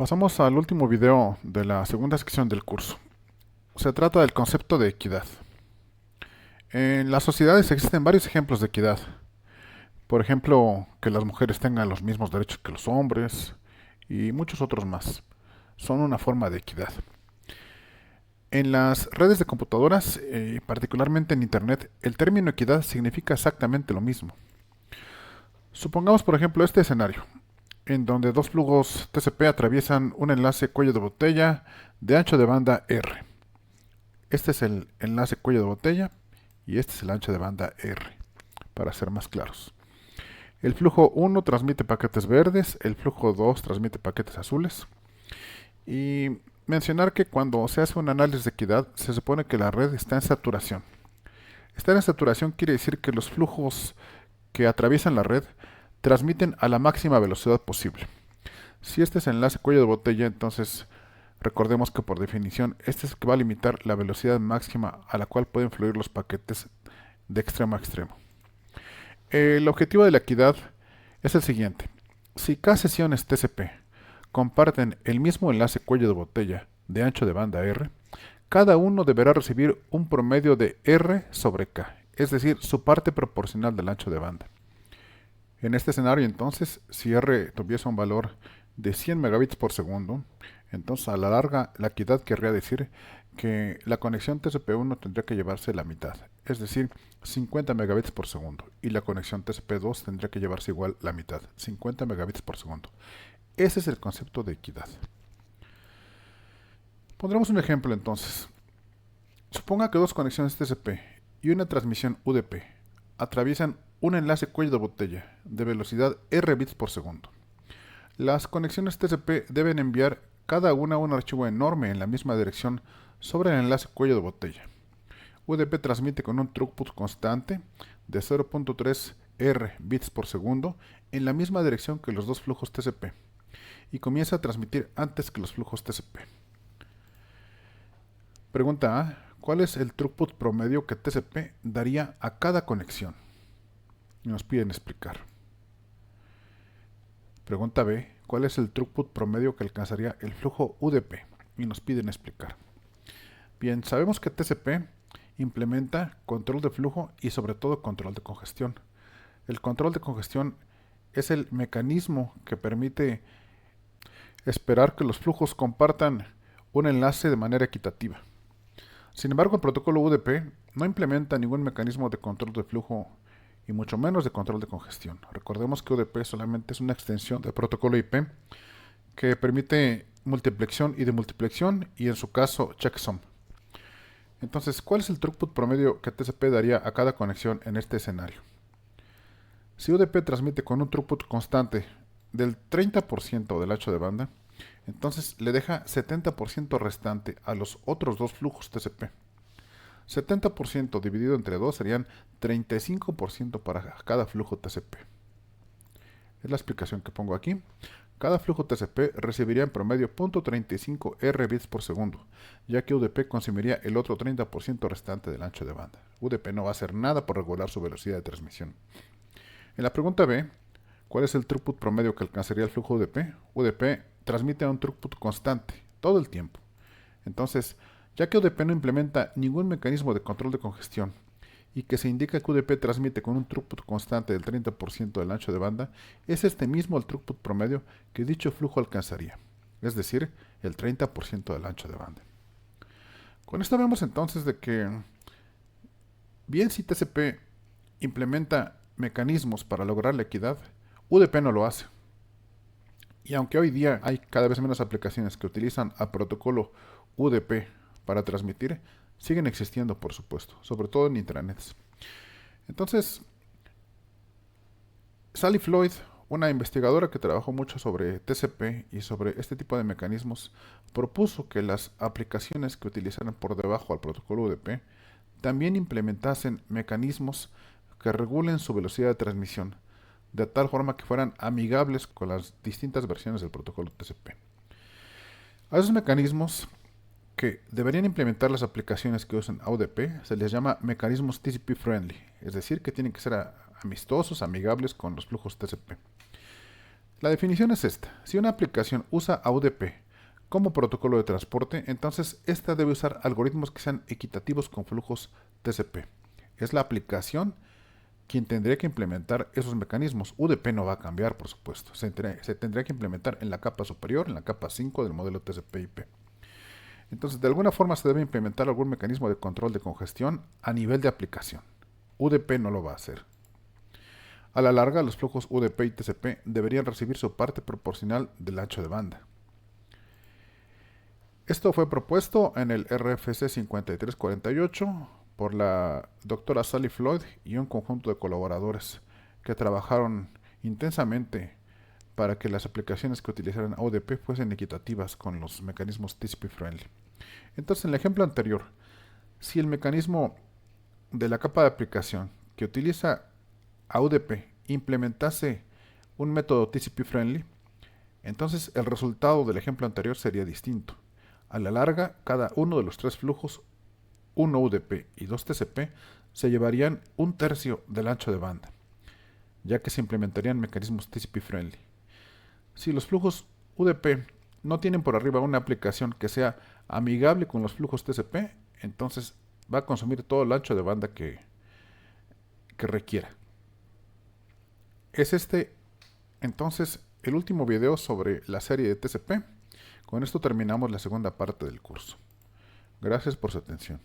Pasamos al último video de la segunda sección del curso. Se trata del concepto de equidad. En las sociedades existen varios ejemplos de equidad. Por ejemplo, que las mujeres tengan los mismos derechos que los hombres y muchos otros más. Son una forma de equidad. En las redes de computadoras, particularmente en Internet, el término equidad significa exactamente lo mismo. Supongamos, por ejemplo, este escenario, en donde dos flujos TCP atraviesan un enlace cuello de botella de ancho de banda R. Este es el enlace cuello de botella y este es el ancho de banda R, para ser más claros. El flujo 1 transmite paquetes verdes, el flujo 2 transmite paquetes azules. Y mencionar que cuando se hace un análisis de equidad, se supone que la red está en saturación. Estar en saturación quiere decir que los flujos que atraviesan la red transmiten a la máxima velocidad posible. Si este es el enlace cuello de botella, entonces recordemos que por definición este es el que va a limitar la velocidad máxima a la cual pueden fluir los paquetes de extremo a extremo. El objetivo de la equidad es el siguiente. Si cada sesiones TCP comparten el mismo enlace cuello de botella de ancho de banda R, cada uno deberá recibir un promedio de R sobre K, es decir, su parte proporcional del ancho de banda. En este escenario, entonces, si R tuviese un valor de 100 megabits por segundo, entonces a la larga la equidad querría decir que la conexión TCP1 tendría que llevarse la mitad, es decir, 50 megabits por segundo, y la conexión TCP2 tendría que llevarse igual la mitad, 50 megabits por segundo. Ese es el concepto de equidad. Pondremos un ejemplo entonces. Suponga que dos conexiones TCP y una transmisión UDP atraviesan un enlace cuello de botella de velocidad R bits por segundo. Las conexiones TCP deben enviar cada una un archivo enorme en la misma dirección sobre el enlace cuello de botella. UDP transmite con un throughput constante de 0.3 R bits por segundo en la misma dirección que los dos flujos TCP y comienza a transmitir antes que los flujos TCP. Pregunta A. ¿Cuál es el throughput promedio que TCP daría a cada conexión? Y nos piden explicar. Pregunta B. ¿Cuál es el throughput promedio que alcanzaría el flujo UDP? Y nos piden explicar. Bien, sabemos que TCP implementa control de flujo y sobre todo control de congestión. El control de congestión es el mecanismo que permite esperar que los flujos compartan un enlace de manera equitativa. Sin embargo, el protocolo UDP no implementa ningún mecanismo de control de flujo y mucho menos de control de congestión. Recordemos que UDP solamente es una extensión del protocolo IP que permite multiplexión y demultiplexión y en su caso checksum. Entonces, ¿cuál es el throughput promedio que TCP daría a cada conexión en este escenario? Si UDP transmite con un throughput constante del 30% del ancho de banda, entonces le deja 70% restante a los otros dos flujos TCP. 70% dividido entre 2 serían 35% para cada flujo TCP. Es la explicación que pongo aquí. Cada flujo TCP recibiría en promedio 0.35 R bits por segundo, ya que UDP consumiría el otro 30% restante del ancho de banda. UDP no va a hacer nada por regular su velocidad de transmisión. En la pregunta B, ¿cuál es el throughput promedio que alcanzaría el flujo UDP? UDP transmite a un throughput constante todo el tiempo. Entonces, ya que UDP no implementa ningún mecanismo de control de congestión y que se indica que UDP transmite con un throughput constante del 30% del ancho de banda, es este mismo el throughput promedio que dicho flujo alcanzaría, es decir, el 30% del ancho de banda. Con esto vemos entonces de que, bien si TCP implementa mecanismos para lograr la equidad, UDP no lo hace. Y aunque hoy día hay cada vez menos aplicaciones que utilizan a protocolo UDP para transmitir, siguen existiendo, por supuesto, sobre todo en intranets. Entonces, Sally Floyd, una investigadora que trabajó mucho sobre TCP y sobre este tipo de mecanismos, propuso que las aplicaciones que utilizaran por debajo al protocolo UDP también implementasen mecanismos que regulen su velocidad de transmisión, de tal forma que fueran amigables con las distintas versiones del protocolo TCP. A esos mecanismos que deberían implementar las aplicaciones que usan UDP se les llama mecanismos TCP friendly, es decir, que tienen que ser amistosos, amigables con los flujos TCP. La definición es esta. Si una aplicación usa a UDP como protocolo de transporte, entonces esta debe usar algoritmos que sean equitativos con flujos TCP. Es la aplicación quien tendría que implementar esos mecanismos. UDP no va a cambiar, por supuesto. Se tendría que implementar en la capa superior, en la capa 5 del modelo TCP/IP. Entonces, de alguna forma se debe implementar algún mecanismo de control de congestión a nivel de aplicación. UDP no lo va a hacer. A la larga, los flujos UDP y TCP deberían recibir su parte proporcional del ancho de banda. Esto fue propuesto en el RFC 5348 por la doctora Sally Floyd y un conjunto de colaboradores que trabajaron intensamente para que las aplicaciones que utilizaran UDP fuesen equitativas con los mecanismos TCP friendly. Entonces, en el ejemplo anterior, si el mecanismo de la capa de aplicación que utiliza UDP implementase un método TCP friendly, entonces el resultado del ejemplo anterior sería distinto. A la larga, cada uno de los tres flujos, 1 UDP y 2 TCP, se llevarían 1/3 del ancho de banda, ya que se implementarían mecanismos TCP friendly. Si los flujos UDP no tienen por arriba una aplicación que sea amigable con los flujos TCP, entonces va a consumir todo el ancho de banda que requiera. Es este entonces el último video sobre la serie de TCP. Con esto terminamos la segunda parte del curso. Gracias por su atención.